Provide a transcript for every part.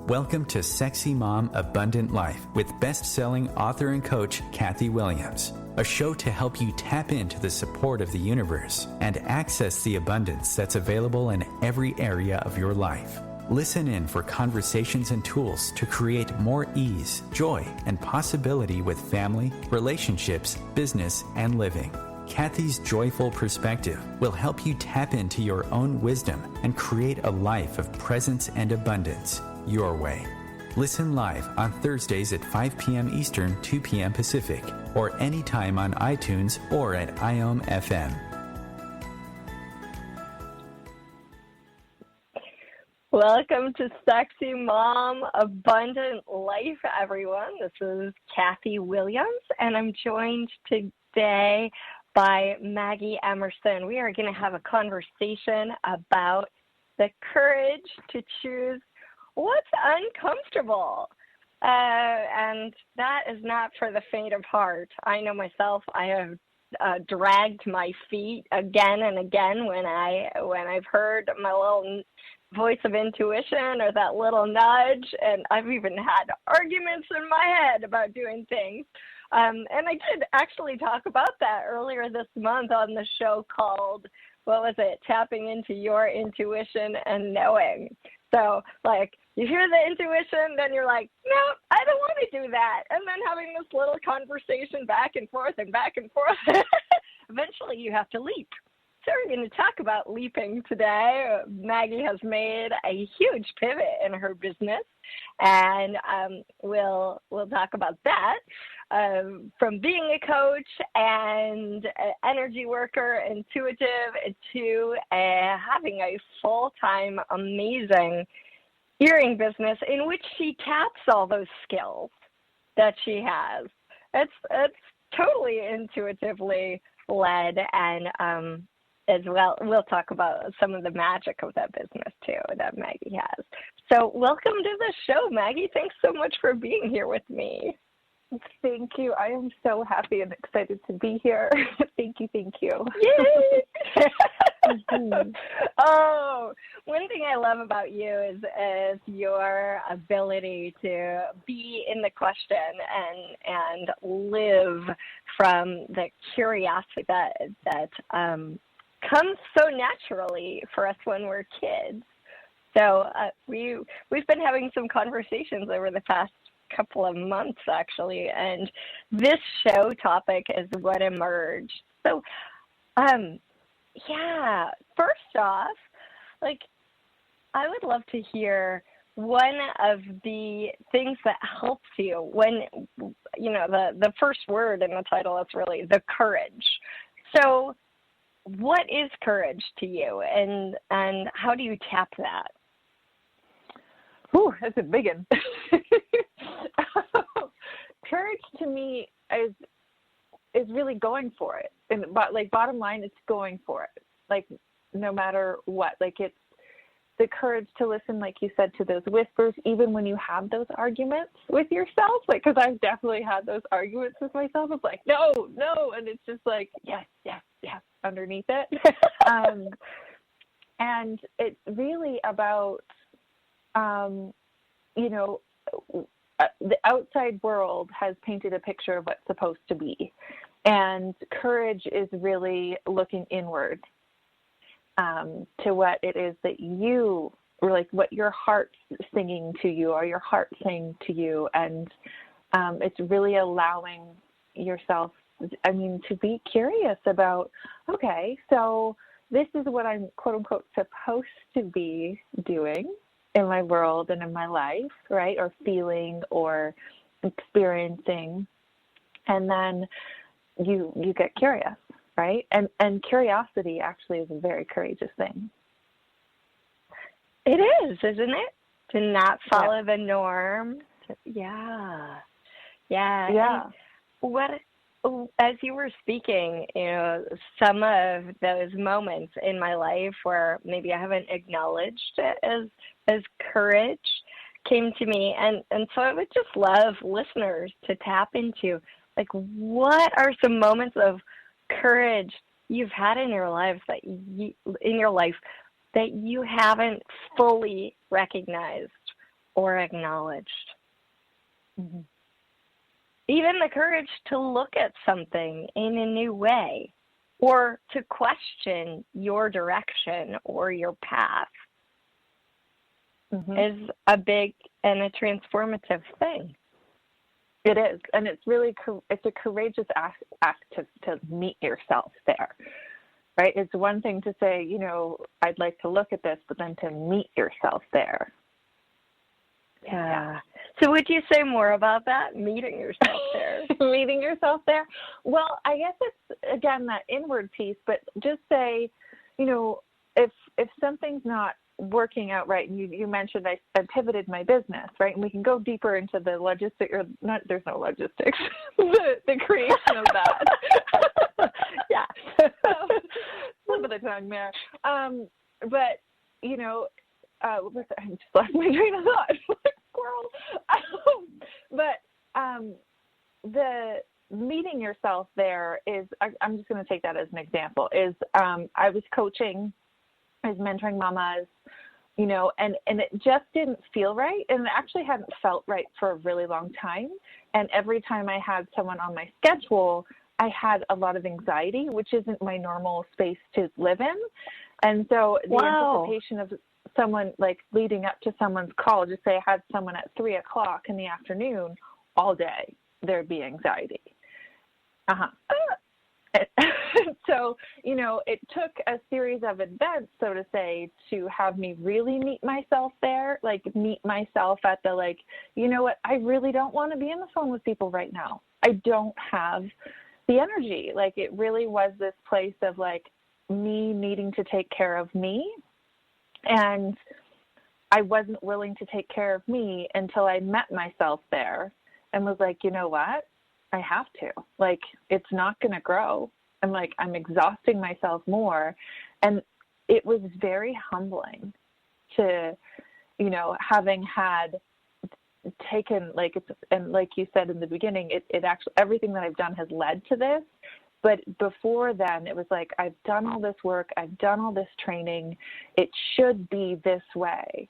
Welcome to Sexy Mom Abundant Life with best-selling author and coach Kathy Williams, a show to help you tap into the support of the universe and access the abundance that's available in every area of your life. Listen in for conversations and tools to create more ease, joy, and possibility with family, relationships, business, and living. Kathy's joyful perspective will help you tap into your own wisdom and create a life of presence and abundance your way. Listen live on Thursdays at 5 p.m. Eastern, 2 p.m. Pacific, or anytime on iTunes or at IOM FM. Welcome to Sexy Mom Abundant Life, everyone. This is Kathy Williams, and I'm joined today by Maggie Emerson. We are going to have a conversation about the courage to choose what's uncomfortable. And that is not for the faint of heart. I know myself, I have dragged my feet again and again when I've heard my little voice of intuition or that little nudge, and I've even had arguments in my head about doing things. And I did actually talk about that earlier this month on the show called, what was it, Tapping into Your Intuition and Knowing. So, like, you hear the intuition, then you're like, no, I don't want to do that. And then having this little conversation back and forth. Eventually you have to leap. So we're going to talk about leaping today. Maggie has made a huge pivot in her business, and we'll talk about that. From being a coach and an energy worker, intuitive, to having a full-time, amazing earring business in which she taps all those skills that she has. It's totally intuitively led, and as well, we'll talk about some of the magic of that business too that Maggie has. So welcome to the show, Maggie. Thanks so much for being here with me. Thank you. I am so happy and excited to be here. Thank you. Yay! Oh, one thing I love about you is your ability to be in the question and live from the curiosity that comes so naturally for us when we're kids. So we've been having some conversations over the past couple of months, actually, and this show topic is what emerged. So, first off, like, I would love to hear one of the things that helps you when, you know, the first word in the title is really the courage. So what is courage to you, and how do you tap that? Ooh, that's a big one. Courage to me is really going for it. And bottom line, it's going for it. Like, no matter what. Like, it's the courage to listen, like you said, to those whispers, even when you have those arguments with yourself. Like, because I've definitely had those arguments with myself. It's like, no, and it's just like, yes, underneath it. And it's really about, the outside world has painted a picture of what's supposed to be. And courage is really looking inward to what it is that you, or like what your heart's singing to you or your heart saying to you. And it's really allowing yourself, to be curious about, okay, so this is what I'm, quote unquote, supposed to be doing in my world and in my life, right? Or feeling or experiencing. And then you get curious, right? And curiosity actually is a very courageous thing. It is, isn't it? To not follow the norm. Yeah. What, as you were speaking, some of those moments in my life where maybe I haven't acknowledged it as courage came to me. And so I would just love listeners to tap into, like, what are some moments of courage you've had in your life that you haven't fully recognized or acknowledged. Mm-hmm. Even the courage to look at something in a new way or to question your direction or your path is a big and a transformative thing. It is, and it's really, it's a courageous act to meet yourself there, right? It's one thing to say, you know, I'd like to look at this, but then to meet yourself there. Yeah. So would you say more about that, meeting yourself there? Meeting yourself there? Well, I guess it's, again, that inward piece, but just say, you know, if something's not working out right, and you mentioned I pivoted my business, right? And we can go deeper into the logistics, or not, there's no logistics, the creation of that. Yeah. Slip of the tongue there. But, you know, I just lost my train of thought. Squirrel. But the meeting yourself there is, I'm just going to take that as an example, is I was coaching, I was mentoring mamas, you know, and it just didn't feel right. And it actually hadn't felt right for a really long time. And every time I had someone on my schedule, I had a lot of anxiety, which isn't my normal space to live in. And so the anticipation of someone, like leading up to someone's call, just say I had someone at 3:00 in the afternoon, all day, there'd be anxiety. So, you know, it took a series of events, so to say, to have me really meet myself there, like meet myself at the, like, you know what, I really don't want to be on the phone with people right now. I don't have the energy. Like, it really was this place of, like, me needing to take care of me. And I wasn't willing to take care of me until I met myself there and was like, you know what? I have to. Like, it's not going to grow. I'm like, I'm exhausting myself more. And it was very humbling to, you know, having had taken, like, it's, and like you said in the beginning, it actually, everything that I've done has led to this. But before then, it was like, I've done all this work, I've done all this training, it should be this way.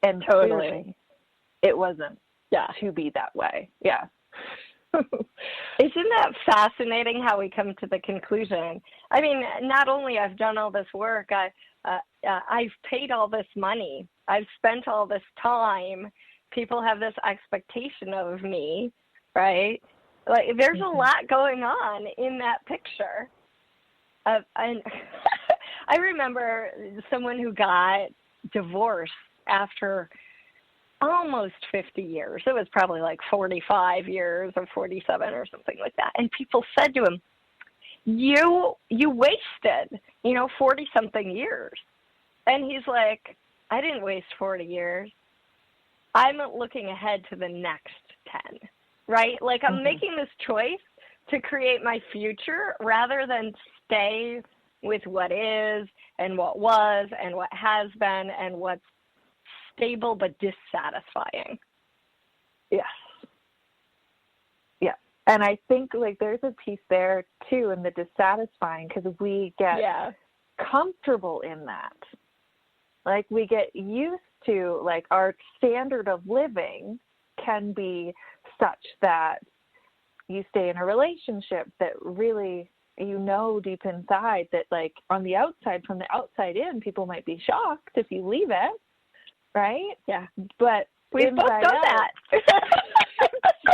And totally, it wasn't to be that way. Yeah. Isn't that fascinating how we come to the conclusion? I mean, not only I've done all this work, I've paid all this money, I've spent all this time, people have this expectation of me, right? Like, there's a lot going on in that picture. And I remember someone who got divorced after almost 50 years. It was probably like 45 years or 47 or something like that. And people said to him, you wasted, 40-something years. And he's like, I didn't waste 40 years. I'm looking ahead to the next 10. Right? Like, I'm making this choice to create my future rather than stay with what is and what was and what has been and what's stable but dissatisfying. Yes. Yeah. And I think, like, there's a piece there, too, in the dissatisfying, because we get comfortable in that. Like, we get used to, like, our standard of living can be such that you stay in a relationship that really, deep inside that, like, on the outside, from the outside in, people might be shocked if you leave it, right? Yeah. But we've both done that. It's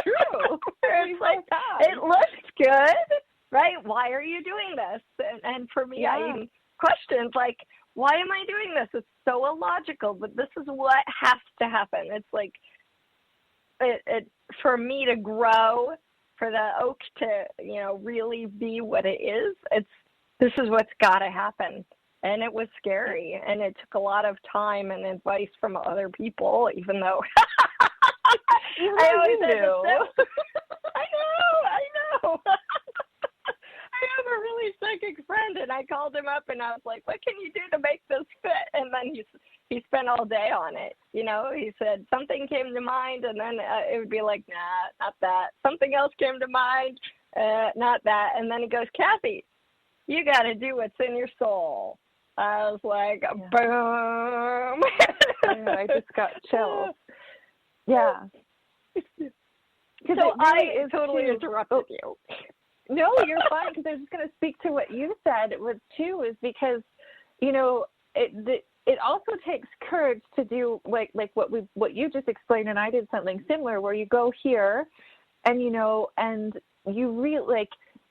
true. It's like, it looks good, right? Why are you doing this? And for me, I even questions like, why am I doing this? It's so illogical, but this is what has to happen. It's like, it for me to grow, for the oak to, really be what it is, this is what's got to happen. And it was scary, and it took a lot of time and advice from other people, even though I always do. I know. I have a really psychic friend, and I called him up, and I was like, what can you do to make this fit? And then he spent all day on it. He said something came to mind, and then it would be like, nah, not that. Something else came to mind, not that. And then he goes, Kathy, you got to do what's in your soul. I was like, boom. I know, I just got chills. Yeah. So I totally interrupted you. No, you're fine, because I was just going to speak to what you said too, is because, you know, it also takes courage to do like what you just explained, and I did something similar, where you go here and, you know, and you really, like,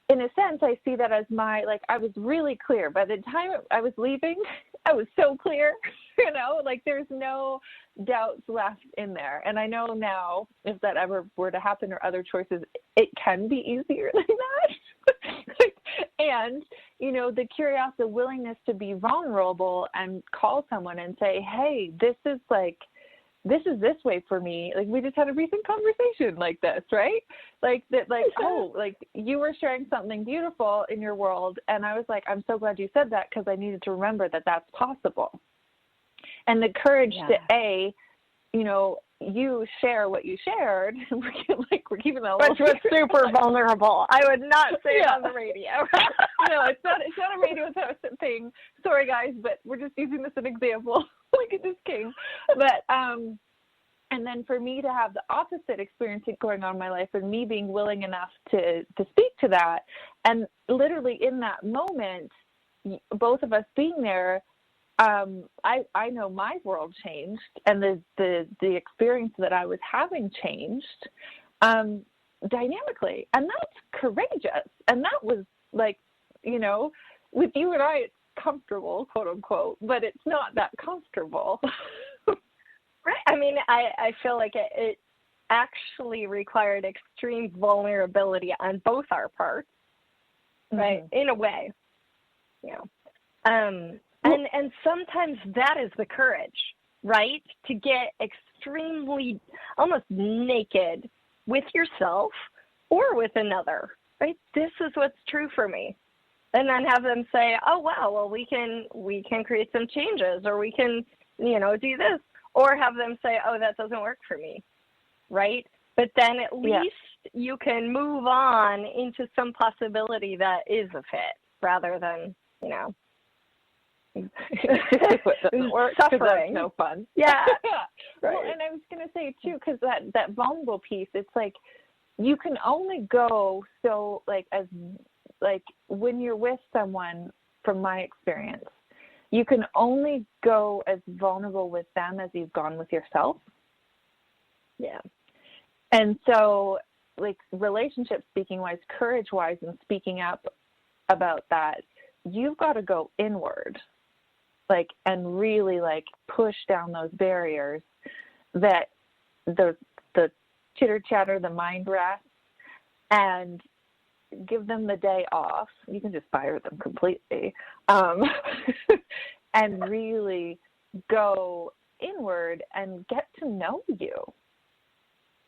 in a sense, I see that as I was really clear. By the time I was leaving, I was so clear, you know, like there's no doubts left in there. And I know now, if that ever were to happen or other choices, it can be easier than that. And, you know, the curiosity, the willingness to be vulnerable and call someone and say, hey, this is this way for me. Like, we just had a recent conversation like this, right? Like that, like, oh, like you were sharing something beautiful in your world. And I was like, I'm so glad you said that, because I needed to remember that that's possible. And the courage to, you know, you share what you shared. We're keeping that a little which was super vulnerable. I would not say it on the radio. No, it's not a radio thing. Sorry, guys, but we're just using this as an example. Like, it just came. But and then for me to have the opposite experience going on in my life, and me being willing enough to speak to that, and literally in that moment, both of us being there, I know my world changed, and the experience that I was having changed dynamically, and that's courageous. And that was like, you know, with you and I, it's comfortable, quote unquote, but it's not that comfortable. Right. I mean, I feel like it actually required extreme vulnerability on both our parts, right? Mm-hmm. In a way, you know. And sometimes that is the courage, right? To get extremely, almost naked with yourself or with another, right? This is what's true for me. And then have them say, oh, wow, well, we can create some changes, or we can, you know, do this. Or have them say, oh, that doesn't work for me, right? But then at least you can move on into some possibility that is a fit, rather than, you know, what doesn't work, suffering. That's no fun. Yeah. Right. Well, and I was going to say, too, because that vulnerable piece, it's like you can only go so, like, as, like, when you're with someone, from my experience, you can only go as vulnerable with them as you've gone with yourself. Yeah. And so, like, relationship speaking wise, courage wise, and speaking up about that, you've got to go inward, like, and really, like, push down those barriers that the chitter chatter, the mind rests, and give them the day off. You can just fire them completely. And really go inward and get to know you.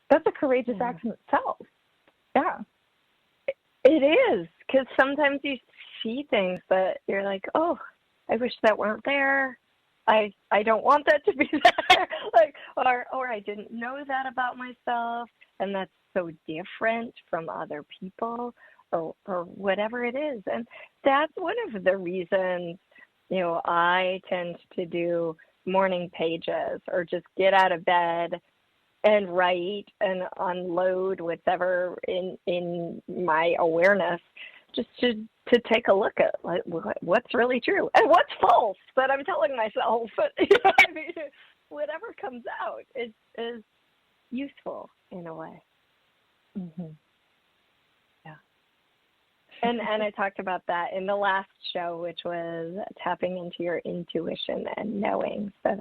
That's a courageous act in itself. Yeah. It is, because sometimes you see things that you're like, oh, I wish that weren't there. I don't want that to be there. Like, or I didn't know that about myself, and that's so different from other people, or whatever it is. And that's one of the reasons, you know, I tend to do morning pages, or just get out of bed and write and unload whatever in my awareness, just to take a look at, like, what's really true and what's false that I'm telling myself. You know what I mean? Whatever comes out is useful in a way. Mm-hmm. And I talked about that in the last show, which was tapping into your intuition and knowing. So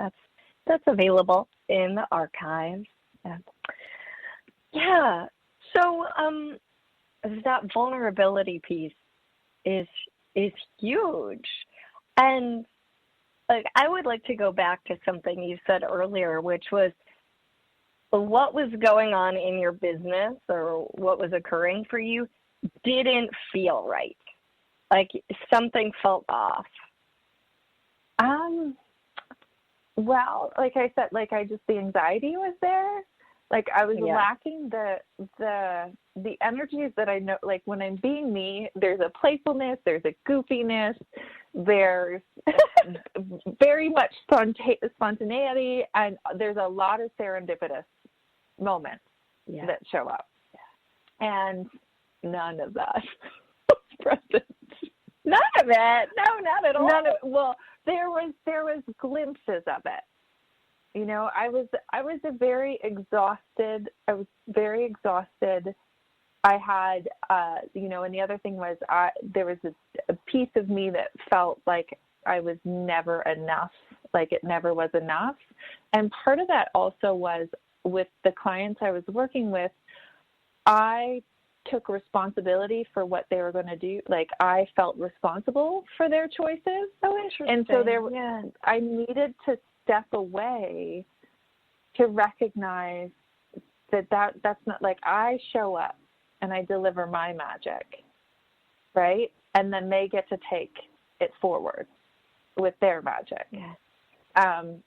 that's available in the archives. Yeah. So that vulnerability piece is huge. And, like, I would like to go back to something you said earlier, which was what was going on in your business, or what was occurring for you, didn't feel right. Like, something felt off. Well, like I said, like, the anxiety was there. Like, I was lacking the energies that I know, like, when I'm being me, there's a playfulness, there's a goofiness, There's very much spontaneity, and there's a lot of serendipitous moments that show up. And none of that was present. None of it. No, not at all. Well, there was glimpses of it. You know, I was very exhausted. I had, and the other thing was there was a piece of me that felt like I was never enough, like it never was enough. And part of that also was with the clients I was working with, I took responsibility for what they were going to do. Like I felt responsible for their choices. So interesting. And so I needed to step away to recognize that's not, like, I show up and I deliver my magic, right? And then they get to take it forward with their magic. Yeah.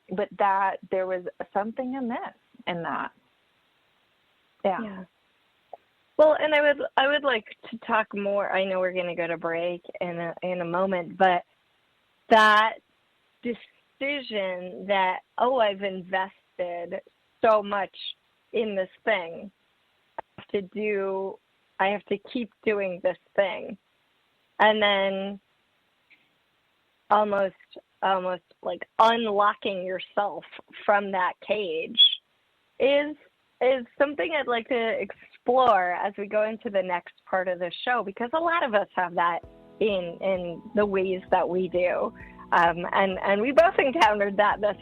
But that there was something amiss in that. Yeah. Well, and I would like to talk more. I know we're going to go to break in a moment, but that decision that, I've invested so much in this thing. I have to keep doing this thing. And then almost like unlocking yourself from that cage is something I'd like to explore as we go into the next part of the show, because a lot of us have that in the ways that we do. And we both encountered that this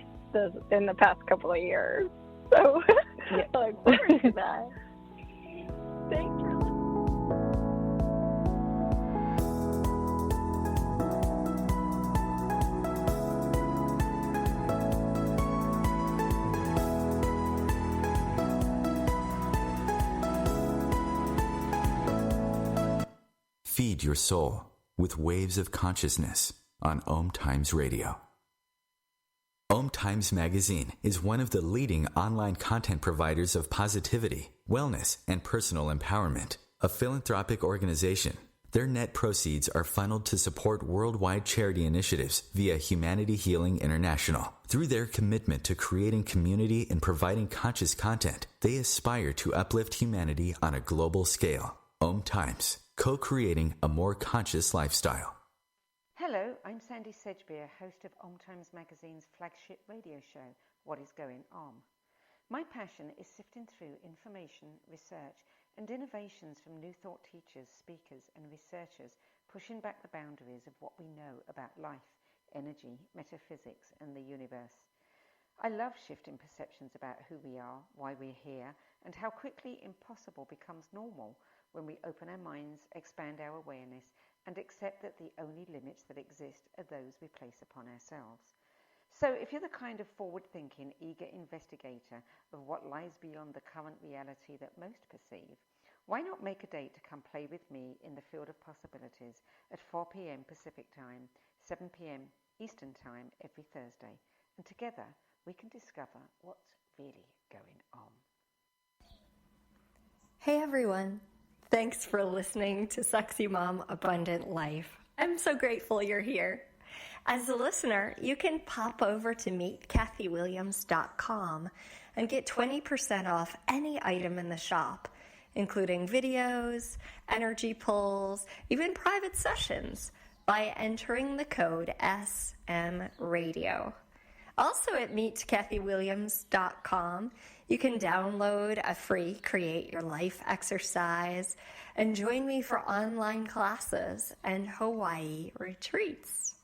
in the past couple of years. So I look forward to that. Thanks for listening. Feed your soul with waves of consciousness on Om Times Radio. Om Times Magazine is one of the leading online content providers of positivity, wellness, and personal empowerment. A philanthropic organization, their net proceeds are funneled to support worldwide charity initiatives via Humanity Healing International. Through their commitment to creating community and providing conscious content, they aspire to uplift humanity on a global scale. Om Times, co-creating a more conscious lifestyle. Hello, I'm Sandy Sedgbeer, host of Om Times Magazine's flagship radio show, What is Going On? My passion is sifting through information, research, and innovations from new thought teachers, speakers, and researchers, pushing back the boundaries of what we know about life, energy, metaphysics, and the universe. I love shifting perceptions about who we are, why we're here, and how quickly impossible becomes normal when we open our minds, expand our awareness, and accept that the only limits that exist are those we place upon ourselves. So if you're the kind of forward-thinking, eager investigator of what lies beyond the current reality that most perceive, why not make a date to come play with me in the field of possibilities at 4 p.m. Pacific Time, 7 p.m. Eastern Time every Thursday, and together we can discover what's really going on. Hey everyone! Thanks for listening to Sexy Mom Abundant Life. I'm so grateful you're here. As a listener, you can pop over to meetkathywilliams.com and get 20% off any item in the shop, including videos, energy pulls, even private sessions, by entering the code SMRadio. Also at meetkathywilliams.com, you can download a free Create Your Life exercise and join me for online classes and Hawaii retreats.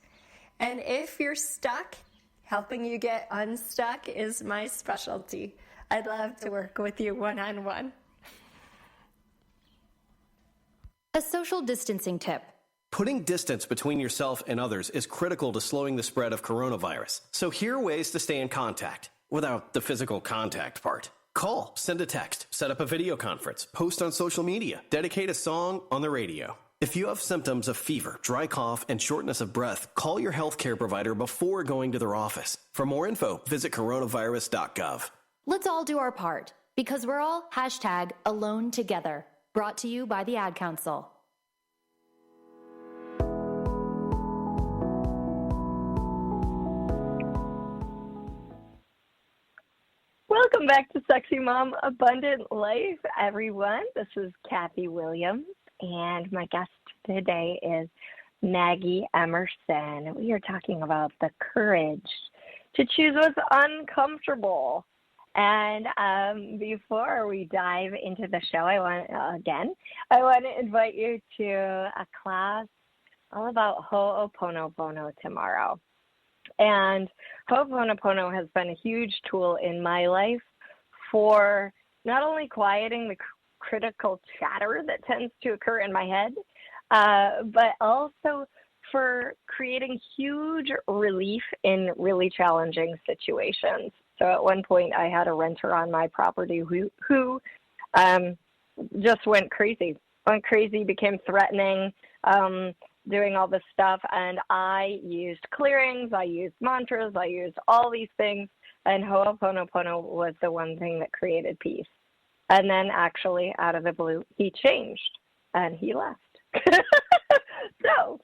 And if you're stuck, helping you get unstuck is my specialty. I'd love to work with you one-on-one. A social distancing tip. Putting distance between yourself and others is critical to slowing the spread of coronavirus. So here are ways to stay in contact without the physical contact part. Call, send a text, set up a video conference, post on social media, dedicate a song on the radio. If you have symptoms of fever, dry cough, and shortness of breath, call your healthcare provider before going to their office. For more info, visit coronavirus.gov. Let's all do our part, because we're all #alone together. Brought to you by the Ad Council. Welcome back to Sexy Mom Abundant Life, everyone. This is Kathy Williams, and my guest today is Maggie Emerson. We are talking about the courage to choose what's uncomfortable. And before we dive into the show, I want to invite you to a class all about Ho'oponopono tomorrow. And Ho'oponopono has been a huge tool in my life for not only quieting the critical chatter that tends to occur in my head, but also for creating huge relief in really challenging situations. So at one point, I had a renter on my property who just went crazy, became threatening, doing all this stuff. And I used clearings, I used mantras, I used all these things. And Ho'oponopono was the one thing that created peace. And then actually, out of the blue, he changed and he left. So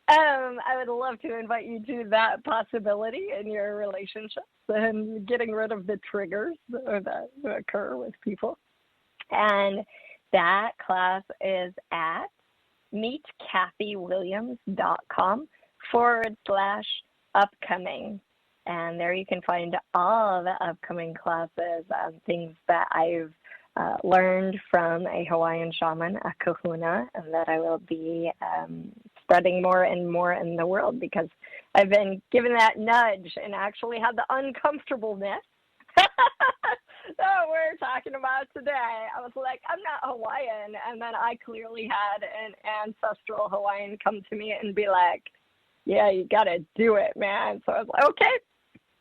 I would love to invite you to that possibility in your relationships and getting rid of the triggers that occur with people. And that class is at meetkathywilliams.com/upcoming. And there you can find all the upcoming classes and things that I've learned from a Hawaiian shaman, a kahuna, and that I will be spreading more and more in the world because I've been given that nudge and actually had the uncomfortableness that we're talking about today. I was like, I'm not Hawaiian. And then I clearly had an ancestral Hawaiian come to me and be like, yeah, you got to do it, man. So I was like, okay,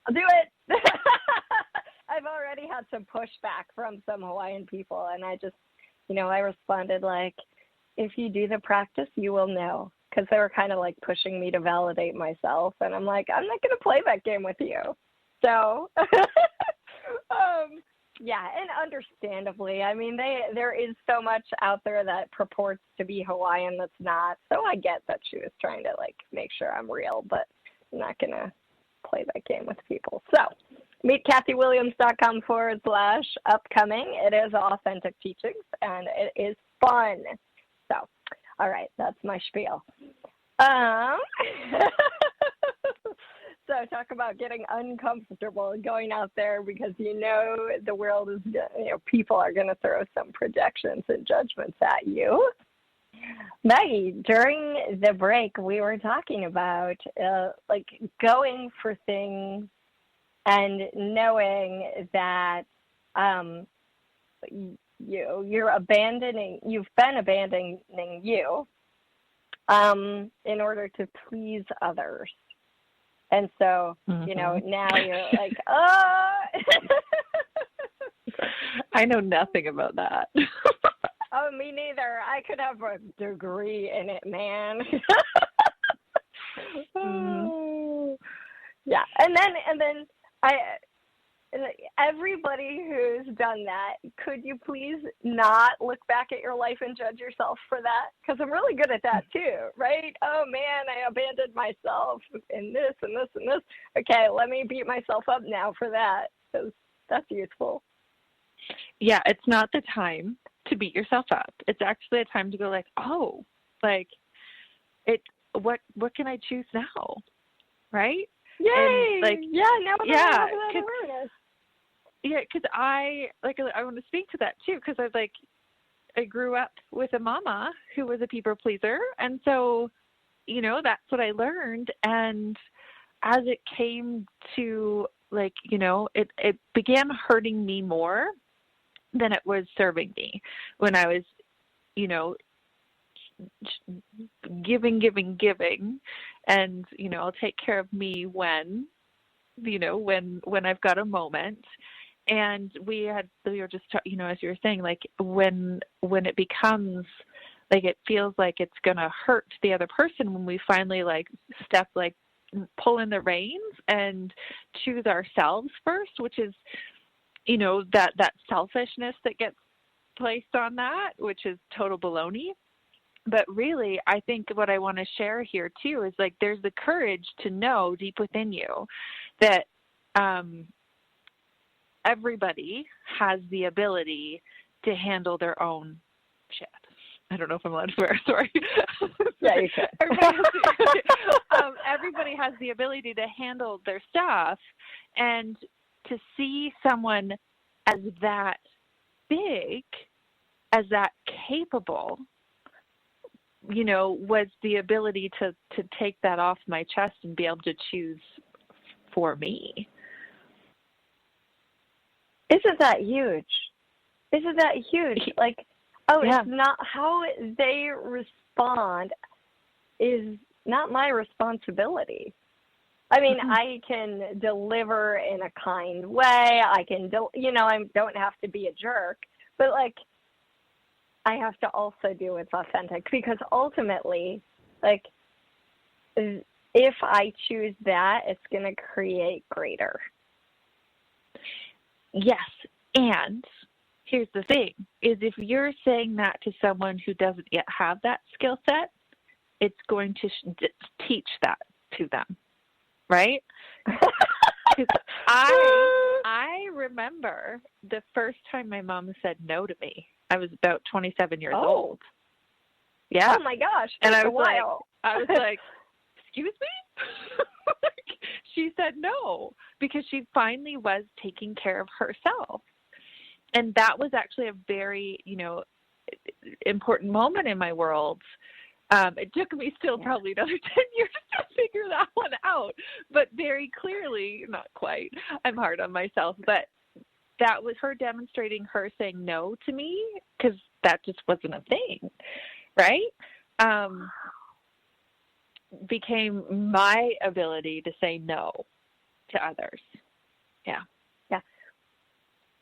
I'll do it. I've already had some pushback from some Hawaiian people. And I just, I responded like, if you do the practice, you will know. Because they were kind of like pushing me to validate myself. And I'm like, I'm not going to play that game with you. So, yeah, and understandably, I mean, there is so much out there that purports to be Hawaiian that's not. So I get that she was trying to like make sure I'm real, but I'm not going to play that game with people. So meetkathywilliams.com/upcoming. It is authentic teachings and it is fun. So, all right, that's my spiel. So talk about getting uncomfortable and going out there because the world is, people are going to throw some projections and judgments at you. Maggie, during the break, we were talking about like going for things and knowing that you've been abandoning you in order to please others. And so, now you're like, oh. I know nothing about that. Oh, me neither. I could have a degree in it, man. Yeah. And then everybody who's done that, could you please not look back at your life and judge yourself for that? Because I'm really good at that too, right? Oh man, I abandoned myself in this and this and this. Okay, let me beat myself up now for that because that's useful. Yeah, it's not the time to beat yourself up. It's actually a time to go like, oh, like what can I choose now, right? Yay! And now I have that awareness. Yeah, because I want to speak to that too, because I grew up with a mama who was a people pleaser, and so, that's what I learned. And as it came to it began hurting me more than it was serving me when I was, giving, and I'll take care of me when I've got a moment. And we were just, as you were saying, like when it becomes like it feels like it's gonna hurt the other person, when we finally pull in the reins and choose ourselves first, which is that selfishness that gets placed on that, which is total baloney. But really, I think what I want to share here too is like there's the courage to know deep within you that everybody has the ability to handle their own shit. I don't know if I'm allowed to swear. Sorry. Yeah, you can. Everybody has the ability to handle their stuff, and to see someone as that big, as that capable, was the ability to take that off my chest and be able to choose for me. Isn't that huge? Like, It's not how they respond is not my responsibility. I mean, I can deliver in a kind way. I can, I don't have to be a jerk, but like, I have to also do what's authentic, because ultimately, like, if I choose that, it's going to create greater. Yes. And here's the thing, is if you're saying that to someone who doesn't yet have that skill set, it's going to teach that to them, right? I remember the first time my mom said no to me. I was about 27 years old. Yeah. Oh my gosh. And I was like, excuse me? She said no, because she finally was taking care of herself. And that was actually a very, important moment in my world. It took me still probably another 10 years to figure that one out, but very clearly, not quite. I'm hard on myself, but that was her demonstrating, her saying no to me, because that just wasn't a thing, right? Became my ability to say no to others. Yeah.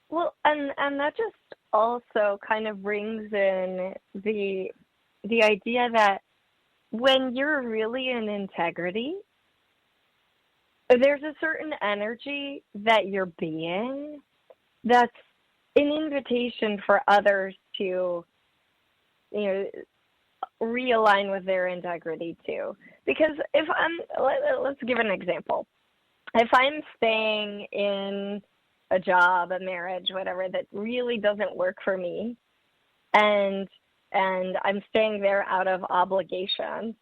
Well, and that just also kind of brings in the idea that when you're really in integrity, there's a certain energy that you're being that's an invitation for others to, realign with their integrity too. Because if let's give an example. If I'm staying in a job, a marriage, whatever, that really doesn't work for me, and I'm staying there out of obligation,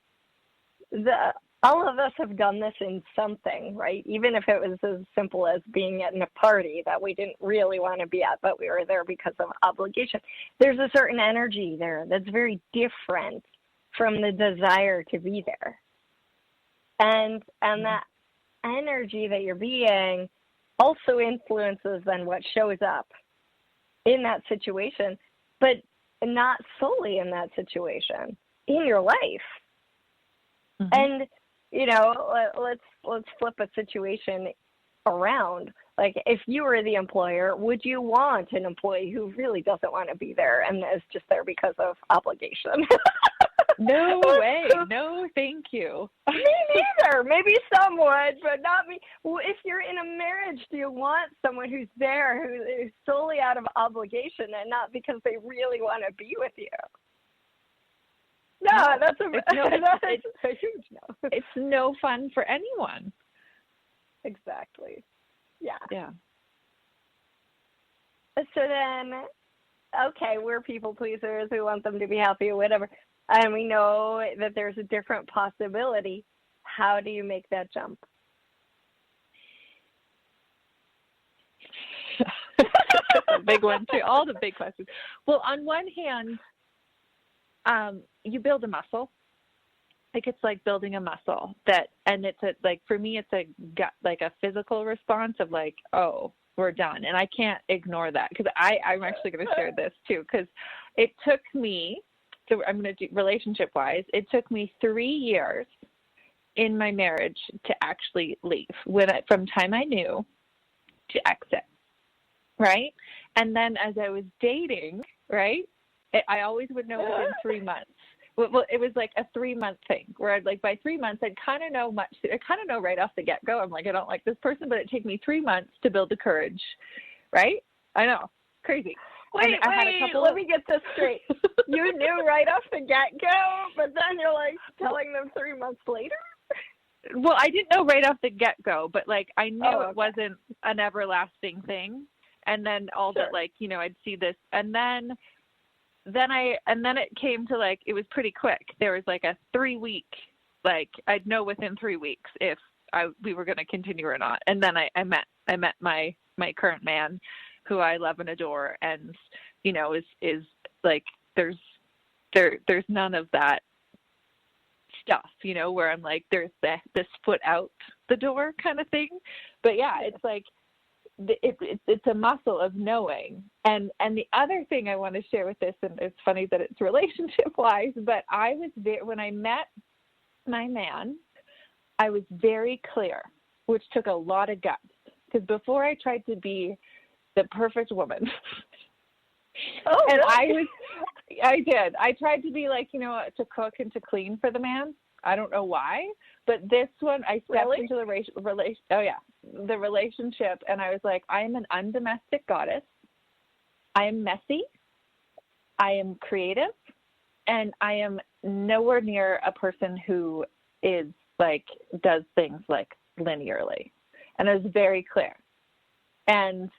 all of us have done this in something, right? Even if it was as simple as being at a party that we didn't really want to be at, but we were there because of obligation. There's a certain energy there that's very different from the desire to be there. And that energy that you're being also influences then what shows up in that situation, but not solely in that situation, in your life. And, let's flip a situation around. Like, if you were the employer, would you want an employee who really doesn't want to be there and is just there because of obligation? No way. No, thank you. Me neither. Maybe some would, but not me. Well, if you're in a marriage, do you want someone who's there who is solely out of obligation and not because they really want to be with you? No, that's a huge no. It's no fun for anyone. Exactly. Yeah. So then, okay, we're people pleasers. We want them to be happy or whatever. And we know that there's a different possibility. How do you make that jump? A big one too. All the big questions. Well, on one hand, you build a muscle. Like, it's like building a muscle and it's for me, it's a gut, like a physical response of like, oh, we're done. And I can't ignore that, because I'm actually going to share this too, because it took me, so I'm going to do relationship wise, it took me 3 years in my marriage to actually leave, from time I knew to exit. Right. And then as I was dating, right, I always would know within 3 months. Well, it was like a 3-month thing where I'd by 3 months, I'd kind of know right off the get-go. I'm like, I don't like this person, but it'd take me 3 months to build the courage. Right. I know. Crazy. Wait, let me get this straight. You knew right off the get-go, but then you're telling them 3 months later? Well, I didn't know right off the get-go, but I knew it wasn't an everlasting thing. And then all Sure. that, like, you know, I'd see this, and then it came to, like, it was pretty quick. There was like a 3-week, like, I'd know within 3 weeks if we were going to continue or not. And then I met my current man, who I love and adore, and, you know, is like, there's none of that stuff, you know, where I'm like, there's this foot out the door kind of thing. But yeah, it's like, it's a muscle of knowing. And the other thing I want to share with this, and it's funny that it's relationship wise, but when I met my man, I was very clear, which took a lot of guts, because before I tried to be the perfect woman. Oh, and really? I did. I tried to be, like, you know, to cook and to clean for the man. I don't know why, but this one, I stepped into the relationship, and I was like, I am an undomestic goddess. I am messy. I am creative, and I am nowhere near a person who is like, does things like linearly. And I was very clear. And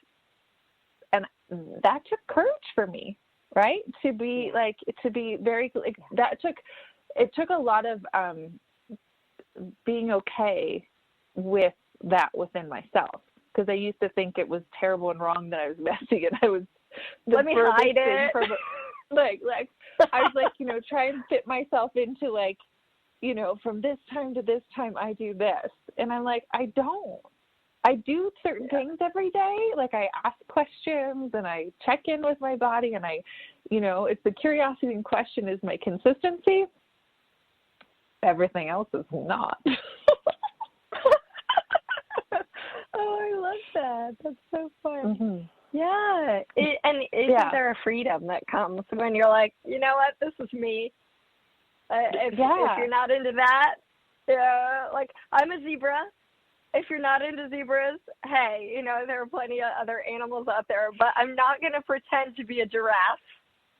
that took courage for me, right? To be very, like, it took a lot of being okay with that within myself, because I used to think it was terrible and wrong that I was messy, and I was let me hide it. like I was like, you know, try and fit myself into, like, you know, from this time to this time I do this, and I'm like, I don't. I do certain things every day. Like, I ask questions and I check in with my body, and I, you know, it's the curiosity and question is my consistency. Everything else is not. Oh, I love that. That's so fun. Mm-hmm. Yeah. Isn't there a freedom that comes when you're like, you know what, this is me. If you're not into that, like, I'm a zebra. If you're not into zebras, hey, you know, there are plenty of other animals out there, but I'm not going to pretend to be a giraffe,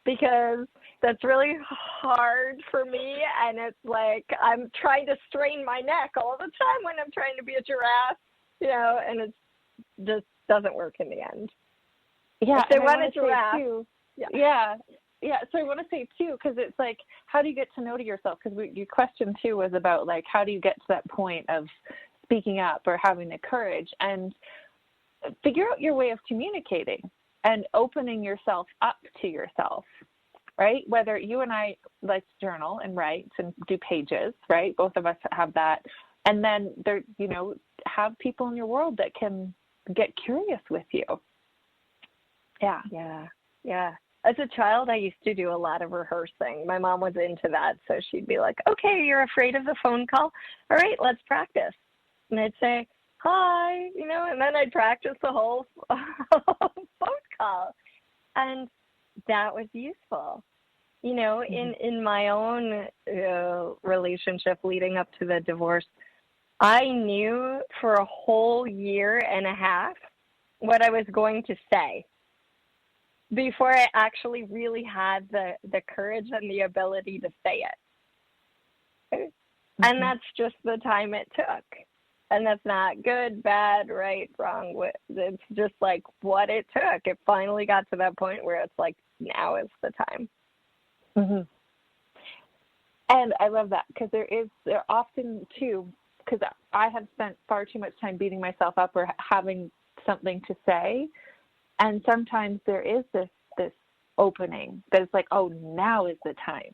because that's really hard for me. And it's like, I'm trying to strain my neck all the time when I'm trying to be a giraffe, you know, and it just doesn't work in the end. Yeah. If they want a giraffe. Yeah. So I want to say too, because it's like, how do you get to know to yourself? Because your question too was about, like, how do you get to that point of speaking up or having the courage, and figure out your way of communicating and opening yourself up to yourself, right? Whether you and I like to journal and write and do pages, right? Both of us have that. And then there, you know, have people in your world that can get curious with you. Yeah. Yeah. As a child, I used to do a lot of rehearsing. My mom was into that, so she'd be like, okay, you're afraid of the phone call? All right, let's practice. And I'd say, hi, you know, and then I'd practice the whole phone call. And that was useful. You know, in my own relationship leading up to the divorce, I knew for a whole year and a half what I was going to say before I actually really had the courage and the ability to say it. And that's just the time it took. And that's not good, bad, right, wrong. It's just like what it took. It finally got to that point where it's like, now is the time. Mm-hmm. And I love that, because there often too, because I have spent far too much time beating myself up or having something to say. And sometimes there is this opening that it's like, oh, now is the time.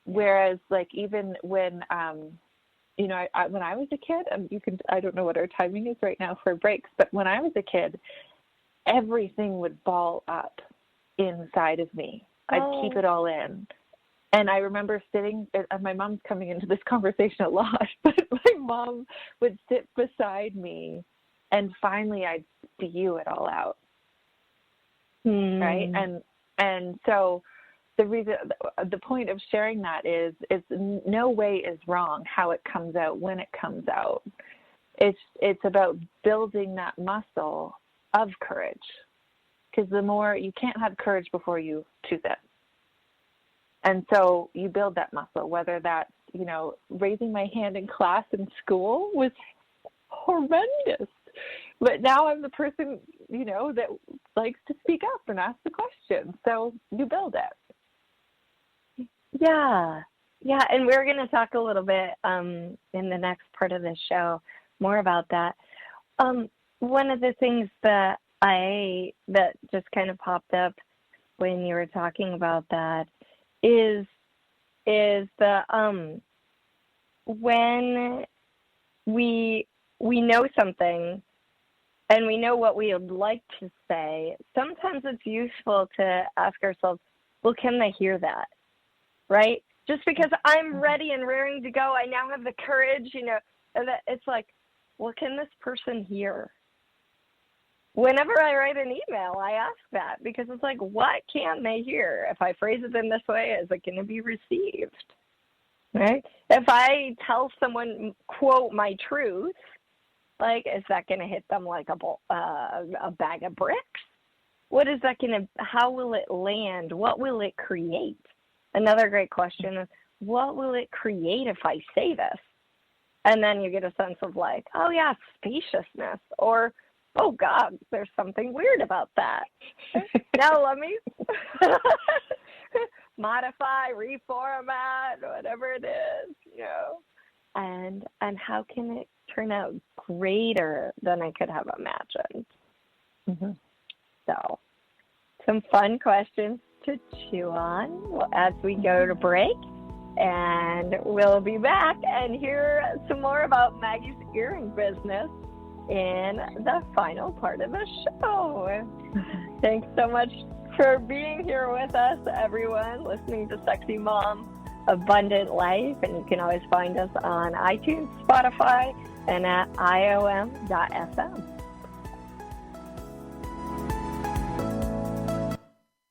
Whereas, like, even when, you know, when I was a kid, I don't know what our timing is right now for breaks, but when I was a kid, everything would ball up inside of me. I'd keep it all in. And I remember sitting, and my mom's coming into this conversation a lot, but my mom would sit beside me, and finally I'd spew it all out. Right? And so the point of sharing that is no way is wrong how it comes out when it comes out. It's about building that muscle of courage, because the more you can't have courage before you choose it. And so you build that muscle, whether that's, you know, raising my hand in class in school was horrendous, But now I'm the person, that likes to speak up and ask the question. So you build it. Yeah. Yeah. And we're going to talk a little bit in the next part of the show more about that. One of the things that just kind of popped up when you were talking about that is the when we know something and we know what we would like to say, sometimes it's useful to ask ourselves, well, can they hear that? Right? Just because I'm ready and raring to go, I now have the courage, it's like, well, can this person hear? Whenever I write an email, I ask that because it's like, what can they hear? If I phrase it in this way, is it going to be received? Right? If I tell someone, quote, my truth, like, is that going to hit them like a bag of bricks? How will it land? What will it create? Another great question is, what will it create if I say this? And then you get a sense of like, oh yeah, spaciousness, or, oh God, there's something weird about that. Now let me modify, reformat, whatever it is, and how can it turn out greater than I could have imagined? Mm-hmm. So, some fun questions to chew on as we go to break. And we'll be back and hear some more about Maggie's earring business in the final part of the show. Thanks so much for being here with us, everyone, listening to Sexy Mom Abundant Life. And you can always find us on iTunes, Spotify, and at iom.fm.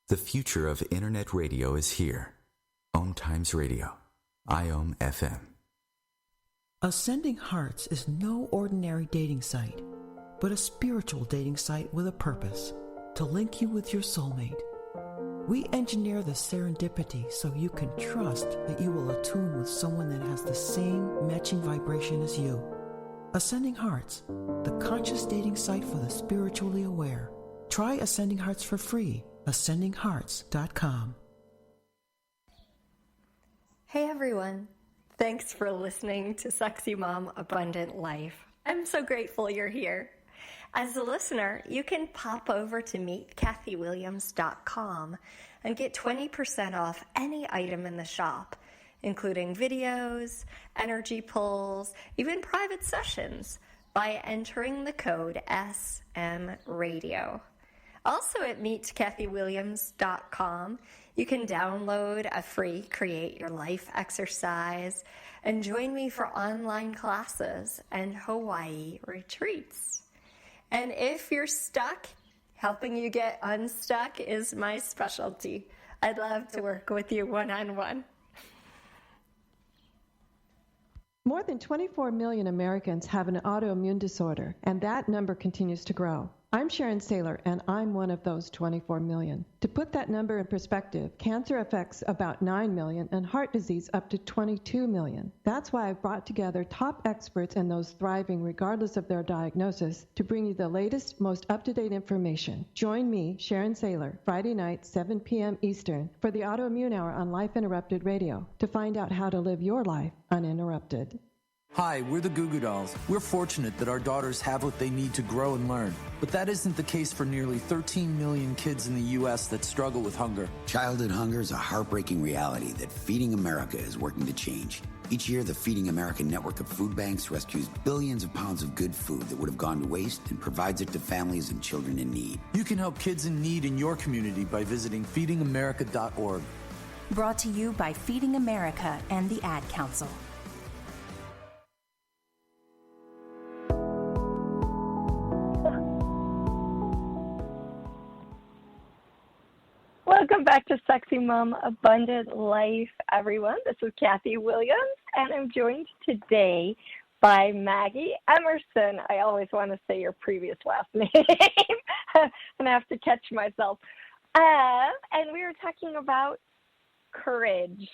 The future of Internet radio is here. Om Times Radio, IOM FM. Ascending Hearts is no ordinary dating site, but a spiritual dating site with a purpose, to link you with your soulmate. We engineer the serendipity so you can trust that you will attune with someone that has the same matching vibration as you. Ascending Hearts, the conscious dating site for the spiritually aware. Try Ascending Hearts for free, ascendinghearts.com. Hey everyone, thanks for listening to Sexy Mom Abundant Life. I'm so grateful you're here. As a listener, you can pop over to meetkathywilliams.com and get 20% off any item in the shop, including videos, energy pulls, even private sessions, by entering the code SMRadio. Also at meetkathywilliams.com, you can download a free Create Your Life exercise and join me for online classes and Hawaii retreats. And if you're stuck, helping you get unstuck is my specialty. I'd love to work with you one-on-one. More than 24 million Americans have an autoimmune disorder, and that number continues to grow. I'm Sharon Saylor, and I'm one of those 24 million. To put that number in perspective, cancer affects about 9 million and heart disease up to 22 million. That's why I've brought together top experts and those thriving regardless of their diagnosis to bring you the latest, most up-to-date information. Join me, Sharon Saylor, Friday night, 7 p.m. Eastern, for the Autoimmune Hour on Life Interrupted Radio to find out how to live your life uninterrupted. Hi, we're the Goo Goo Dolls. We're fortunate that our daughters have what they need to grow and learn. But that isn't the case for nearly 13 million kids in the U.S. that struggle with hunger. Childhood hunger is a heartbreaking reality that Feeding America is working to change. Each year, the Feeding America network of food banks rescues billions of pounds of good food that would have gone to waste and provides it to families and children in need. You can help kids in need in your community by visiting feedingamerica.org. Brought to you by Feeding America and the Ad Council. Welcome back to Sexy Mom Abundant Life, everyone. This is Kathy Williams, and I'm joined today by Maggie Emerson. I always want to say your previous last name, and I have to catch myself. And we were talking about courage,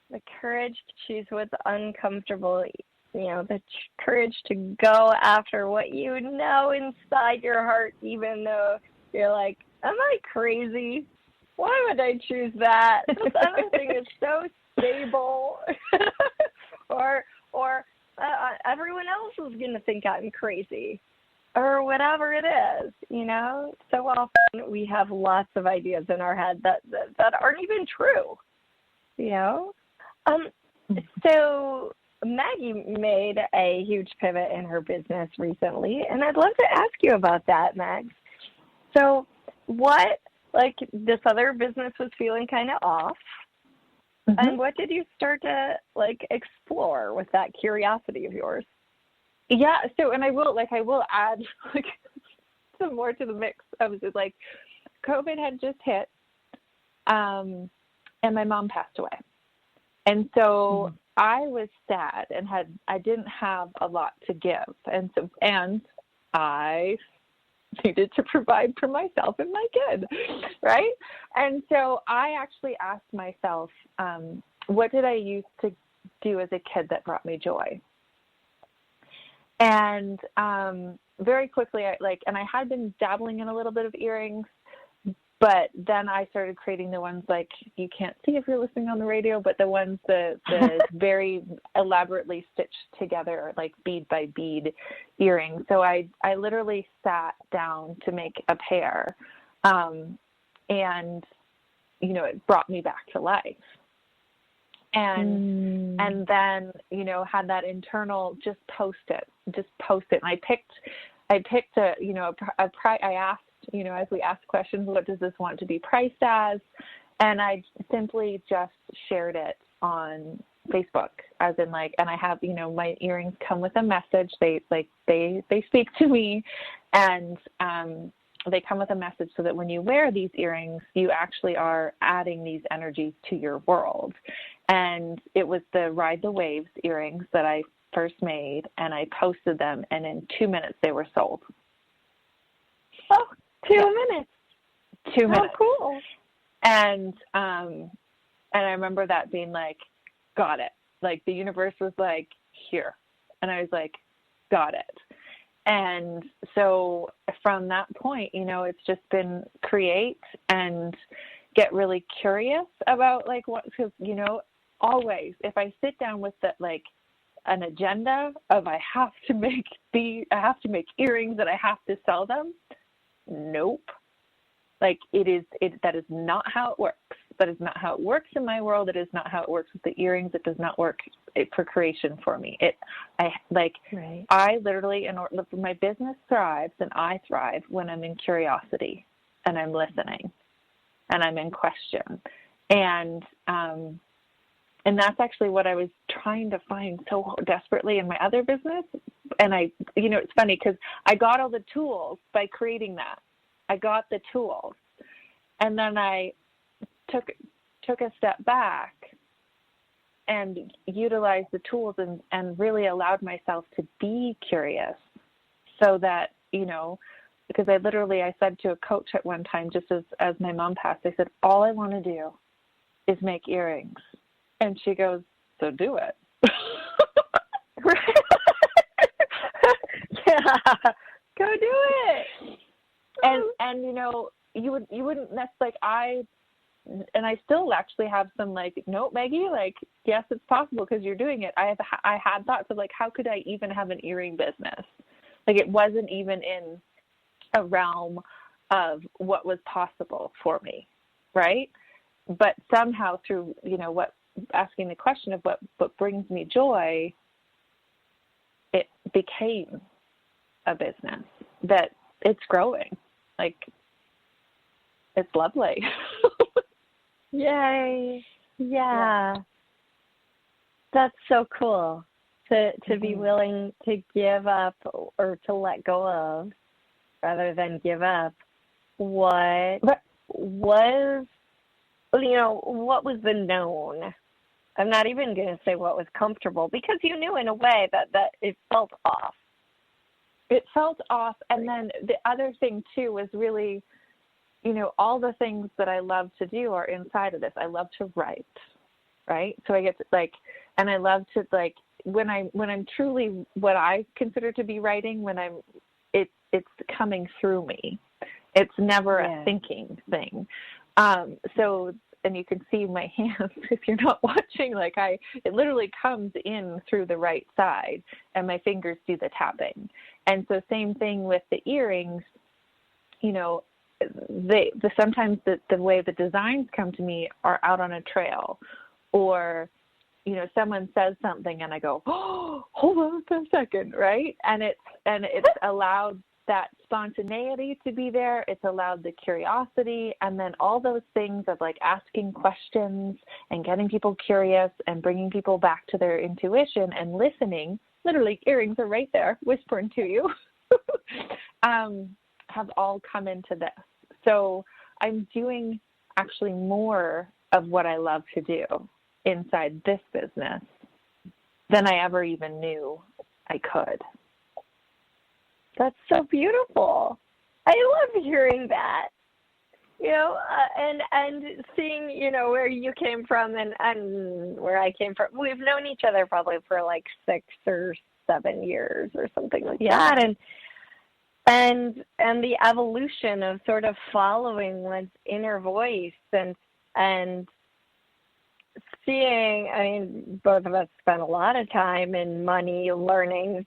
the courage to choose what's uncomfortable, the courage to go after what you know inside your heart, even though you're like, am I crazy? Why would I choose that? This other thing is so stable. or everyone else is going to think I'm crazy. Or whatever it is, So often we have lots of ideas in our head that aren't even true, So Maggie made a huge pivot in her business recently, and I'd love to ask you about that, Mag. So this other business was feeling kind of off, and what did you start to, explore with that curiosity of yours? Yeah, so, and I will add, some more to the mix. I was just COVID had just hit, and my mom passed away. And so I was sad and I didn't have a lot to give. And I needed to provide for myself and my kid, right? And so I actually asked myself, what did I used to do as a kid that brought me joy? And very quickly, I had been dabbling in a little bit of earrings, but then I started creating the ones you can't see if you're listening on the radio, but the ones the very elaborately stitched together, bead by bead earrings. So I literally sat down to make a pair, and it brought me back to life. And then, had that internal, just post it. And I picked I asked, as we ask questions, what does this want to be priced as? And I simply just shared it on Facebook, as in and I have, my earrings come with a message. They speak to me, and they come with a message so that when you wear these earrings, you actually are adding these energies to your world. And it was the Ride the Waves earrings that I first made, and I posted them, and in 2 minutes they were sold. Oh, 2 minutes. 2 minutes. Oh, cool. And I remember that being got it. The universe was here. And I was got it. And so from that point, it's just been create and get really curious about what, because, always if I sit down with an agenda of I have to make earrings and I have to sell them. Nope. That is not how it works. That is not how it works in my world. It is not how it works with the earrings. It does not work for creation for me. I literally, my business thrives and I thrive when I'm in curiosity and I'm listening and I'm in question. And that's actually what I was trying to find so desperately in my other business. And it's funny because I got all the tools by creating that. I got the tools. And then I took a step back and utilized the tools and really allowed myself to be curious so that, because I said to a coach at one time, just as my mom passed, I said, all I want to do is make earrings. And she goes, so do it. Yeah, go do it. And you wouldn't necessarily I still actually have some no, Maggie, yes, it's possible because you're doing it. I had thoughts of how could I even have an earring business? It wasn't even in a realm of what was possible for me, right? But somehow through asking the question of what brings me joy, it became a business that it's growing. It's lovely. Yay. Yeah. That's so cool to be willing to give up or to let go of rather than give up what was the known. I'm not even going to say what was comfortable because you knew in a way that it felt off. It felt off. And then the other thing too was really, all the things that I love to do are inside of this. I love to write, right? So I get to and I love to when I'm truly what I consider to be writing, it's coming through me. It's never a thinking thing. So, and you can see my hands if you're not watching, like it literally comes in through the right side and my fingers do the tapping. And so same thing with the earrings, you know, sometimes the way the designs come to me are out on a trail, or, you know, someone says something and I go, oh, hold on for a second, right? And it's allowed that spontaneity to be there. It's allowed the curiosity, and then all those things of like asking questions and getting people curious and bringing people back to their intuition and listening. Literally, earrings are right there, whispering to you. Have all come into this. So I'm doing actually more of what I love to do inside this business than I ever even knew I could. That's so beautiful. I love hearing that. You know, and seeing, you know, where you came from and where I came from. We've known each other probably for like 6 or 7 years or something like that. And the evolution of sort of following one's inner voice and seeing, I mean, both of us spent a lot of time and money learning a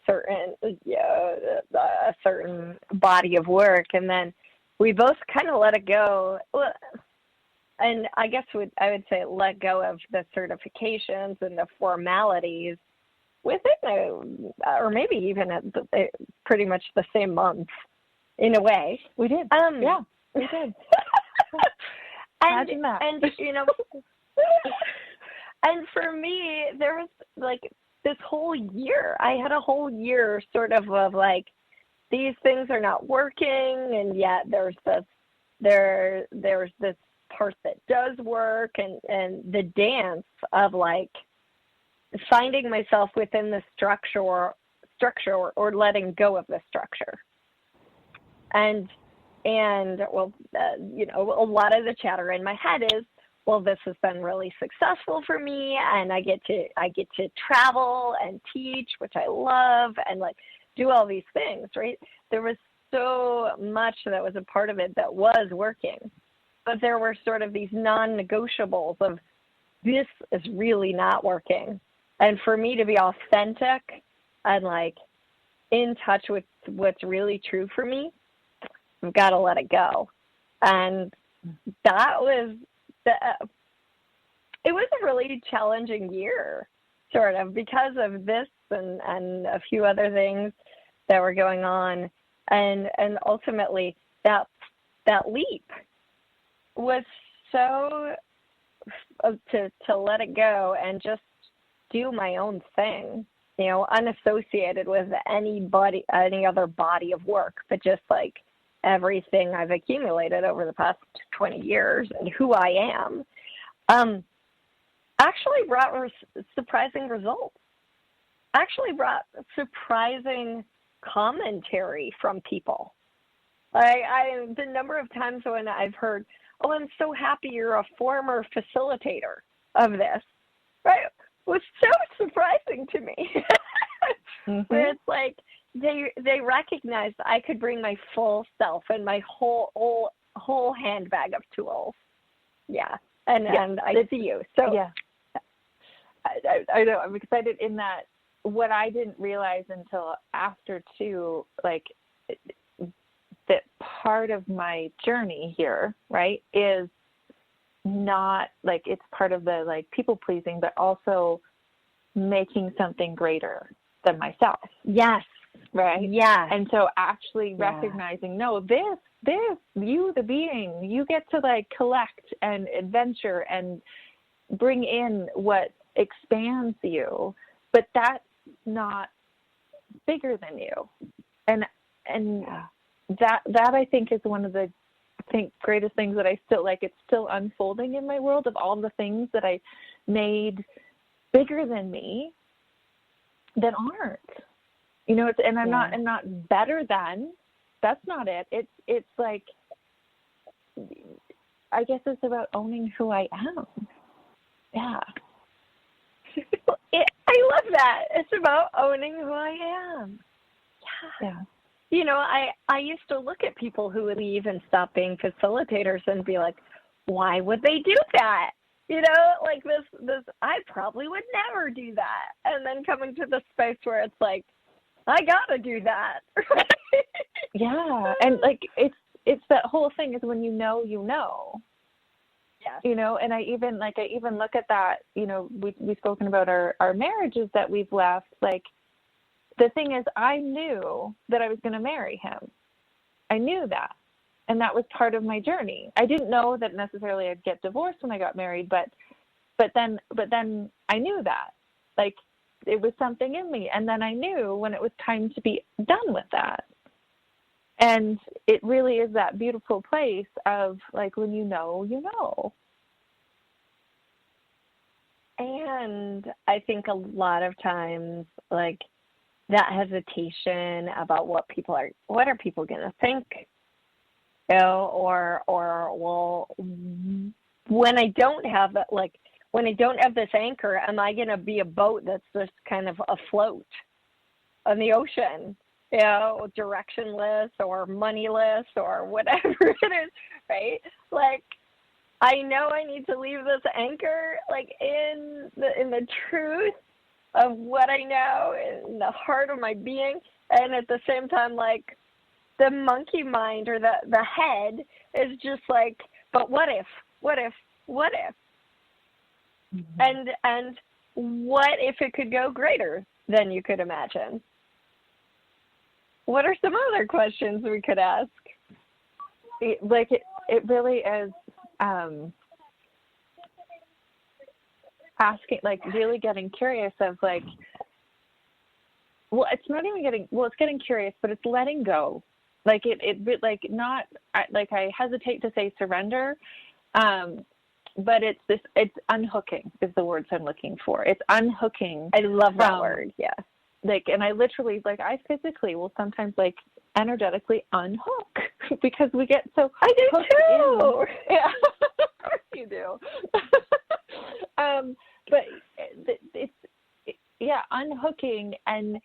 certain body of work, and then we both kind of let it go. And I guess I would say let go of the certifications and the formalities within, or maybe even at pretty much the same month, in a way. We did. Yeah, we did. Imagine that. And, you know, and for me, there was like this whole year, I had a whole year sort of like, these things are not working, and yet there's this part that does work, and the dance of like finding myself within the structure or letting go of the structure. And well, you know, a lot of the chatter in my head is, well, this has been really successful for me, and I get to travel and teach, which I love, and like do all these things, right? There was so much that was a part of it that was working, but there were sort of these non-negotiables of, this is really not working. And for me to be authentic and like in touch with what's really true for me, I've got to let it go. And that was it was a really challenging year, sort of, because of this and a few other things that were going on. And ultimately that leap was so to let it go and just do my own thing, you know, unassociated with any other body of work, but just like everything I've accumulated over the past 20 years and who I am, actually brought surprising results. Actually brought surprising commentary from people. The number of times when I've heard, oh, I'm so happy you're a former facilitator of this, right, was so surprising to me. Where it's like they recognized I could bring my full self and my whole handbag of tools. Yeah. And I see you. So yeah. I know, I'm excited in that. What I didn't realize until after too, like that part of my journey here, right, is not like, it's part of the like people pleasing, but also making something greater than myself. Yes. Right. Yeah. And so actually recognizing, no, this, you, the being, you get to like collect and adventure and bring in what expands you, but that's not bigger than you. And that I think is one of the greatest things that I still like. It's still unfolding in my world of all the things that I made bigger than me that aren't. You know, I'm not better than. That's not it. It's like, I guess it's about owning who I am. Yeah. I I love that. It's about owning who I am. Yeah. You know, I used to look at people who would leave and stop being facilitators and be like, why would they do that? You know, like this, I probably would never do that. And then coming to the space where it's like, I gotta do that. Yeah. And like, it's that whole thing is when you know, Yes. you know, and I even look at that, you know, we've spoken about our marriages that we've left. Like, the thing is, I knew that I was going to marry him. I knew that. And that was part of my journey. I didn't know that necessarily I'd get divorced when I got married, but then I knew that. Like, it was something in me. And then I knew when it was time to be done with that. And it really is that beautiful place of, like, when you know, you know. And I think a lot of times, like, that hesitation about what are people going to think, you know, or well, when I don't have that, like, when I don't have this anchor, am I going to be a boat that's just kind of afloat on the ocean, you know, directionless or moneyless or whatever it is, right? Like, I know I need to leave this anchor, like, in the truth of what I know, in the heart of my being, and at the same time, like, the monkey mind or the head is just like, but what if? Mm-hmm. And what if it could go greater than you could imagine? What are some other questions we could ask? It really is asking, like, really getting curious of, like, well, it's not even it's getting curious, but it's letting go. Like, I hesitate to say surrender, but it's unhooking is the words I'm looking for. It's unhooking. I love that word. Yeah. Like, and I literally, like, I physically will sometimes, like, energetically unhook because we get so I do too. In. Yeah, of course you do. But it's unhooking, and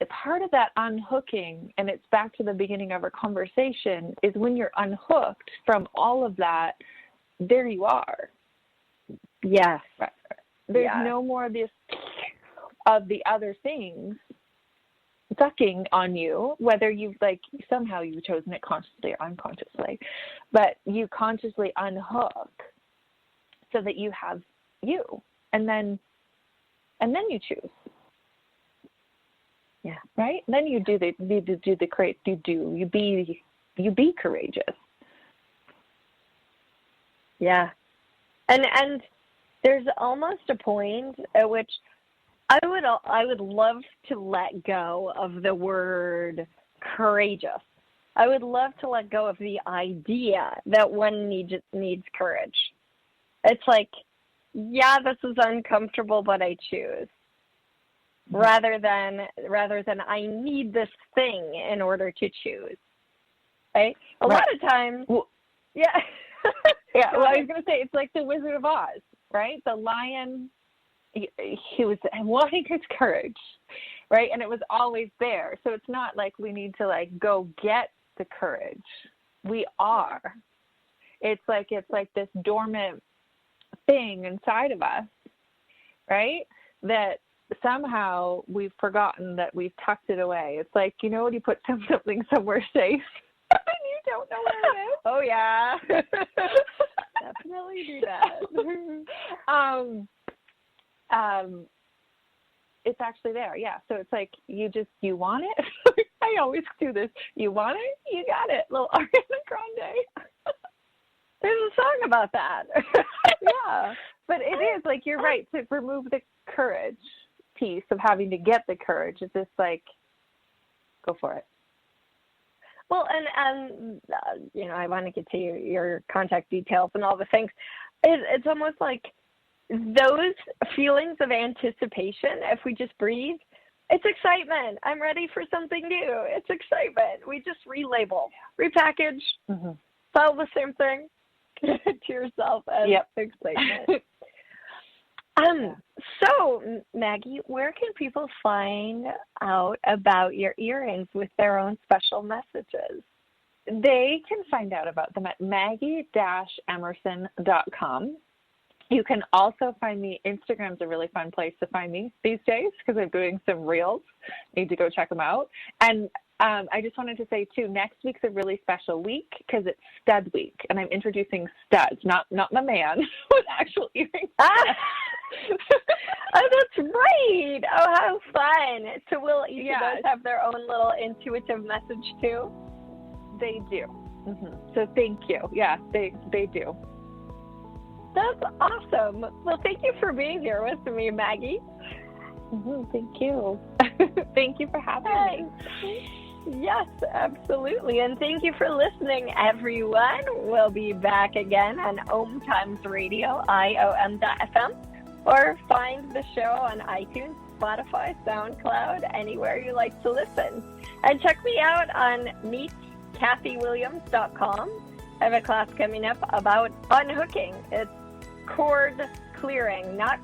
part of that unhooking, and it's back to the beginning of our conversation, is when you're unhooked from all of that, there you are. Yes. There's no more of this, of the other things sucking on you, whether you've, like, somehow you've chosen it consciously or unconsciously, but you consciously unhook so that you have you, and then you choose. Yeah. Right? Then you be courageous. Yeah. And there's almost a point at which I would love to let go of the word courageous. I would love to let go of the idea that one needs courage. It's like, yeah, this is uncomfortable, but I choose. Rather than I need this thing in order to choose. Right? A lot of times, yeah. Yeah, well, I was going to say, it's like the Wizard of Oz, right? The lion, he was wanting his courage, right? And it was always there. So it's not like we need to, like, go get the courage. We are. It's like this dormant thing inside of us, right? That somehow we've forgotten that we've tucked it away. It's like, you know, when you put something somewhere safe and you don't know where it is. Oh yeah. Definitely do that. It's actually there. Yeah. So it's like, you want it. I always do this. You want it, you got it. Little Ariana Grande. There's a song about that. Yeah. But it is, like, you're right, to remove the courage piece of having to get the courage. It's just like, go for it. Well, and you know, I want to get to your contact details and all the things. It's almost like those feelings of anticipation, if we just breathe, it's excitement. I'm ready for something new. It's excitement. We just relabel, repackage, sell the same thing to yourself as excitement. So, Maggie, where can people find out about your earrings with their own special messages? They can find out about them at maggie-emerson.com. You can also find me. Instagram's a really fun place to find me these days because I'm doing some reels. Need to go check them out. And I just wanted to say, too, next week's a really special week because it's stud week, and I'm introducing studs, not my man, with actual earrings. Oh, that's right. Oh, how fun. So will each of those have their own little intuitive message, too? They do. So thank you. Yeah, they do. That's awesome. Well, thank you for being here with me, Maggie. Thank you. Thank you for having me. Yes, absolutely. And thank you for listening, everyone. We'll be back again on Om Times Radio, IOM.FM, or find the show on iTunes, Spotify, SoundCloud, anywhere you like to listen. And check me out on meetkathywilliams.com. I have a class coming up about unhooking. It's cord clearing, not